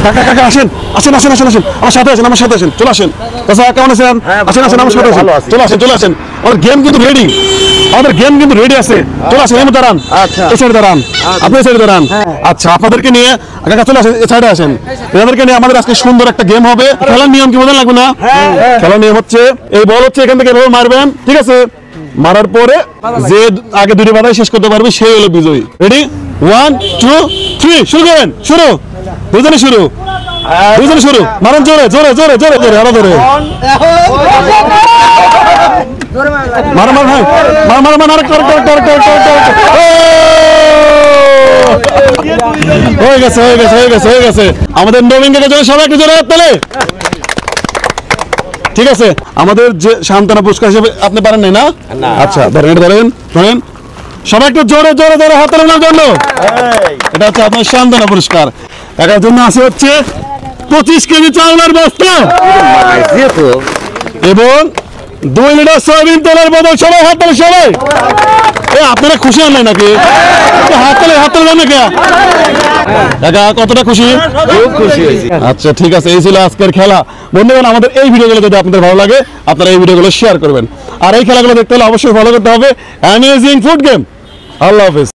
কাকা কাকা আসেন আসেন আসেন আসেন আসেন আমার সাথে আসেন, আমার সাথে আসেন, চলে আসেন। চাচা কেমন আছেন? আসেন আসেন আমার সাথে আসেন, চলে আসেন চলে আসেন। আমাদের গেম কিন্তু রেডি, আমাদের গেম কিন্তু রেডি আছে। চলে আসেন, এমন দাঁড়ান, এই সাইডে দাঁড়ান, আপনি এই সাইডে দাঁড়ান। আচ্ছা আপনাদেরকে নিয়ে কাকা চলে আসেন, এই সাইডে আসেন। এনাদেরকে নিয়ে আমাদের আজকে সুন্দর একটা গেম হবে। খেলার নিয়ম কি মজা লাগবে না? খেলার নিয়ম হচ্ছে এই বল হচ্ছে এখান থেকে এভাবে মারবেন, ঠিক আছে? মারার পরে যে আগে দুটি বাধাই শেষ করতে পারবে সেই হলো বিজয়ী। রেডি 1 2 3 শুরু করেন, শুরু দুজনে শুরু, দুজনে শুরু, মারেন জোরে জোরে জোরে জোরে জোরে আরো জোরে মারা মার ভাই মার মার মার আরেকটা আরেকটা আরেকটা আরেকটা হয়ে গেছে হয়ে গেছে হয়ে গেছে হয়ে গেছে। আমাদের নবীন কাকার জন্য সবাই একটু জোরে হাত তালে। ঠিক আছে, আমাদের যে সান্ত্বনা পুরস্কার হিসেবে আপনি পারেন নাই না? আচ্ছা ধরেন, এটা ধরেন ধরেন, সবাই একটু জোরে জোরে জোরে হাত তালানোর জন্য। এটা হচ্ছে আপনার সান্ত্বনা পুরস্কার। এটার জন্য আছে হচ্ছে 25 কেজি চাউলের বস্তা এবং 2 লিটার সয়াবিন তেলের বোতল। সবাই হাত তালে, সবাই। আপনারা খুশি হন নাই নাকি? হাত তালে হাত তালে নাকি? কাকা কতটা খুশি? খুব খুশি হয়েছি। আচ্ছা ঠিক আছে, এই ছিল আজকের খেলা। বন্ধুগণ, আমাদের এই ভিডিওগুলো যদি আপনাদের ভালো লাগে আপনারা এই ভিডিওগুলো শেয়ার করবেন। আর এই খেলাগুলো দেখতে হলে অবশ্যই ফলো করতে হবে অ্যামেজিং ফুড গেম। আল্লাহ হাফেজ।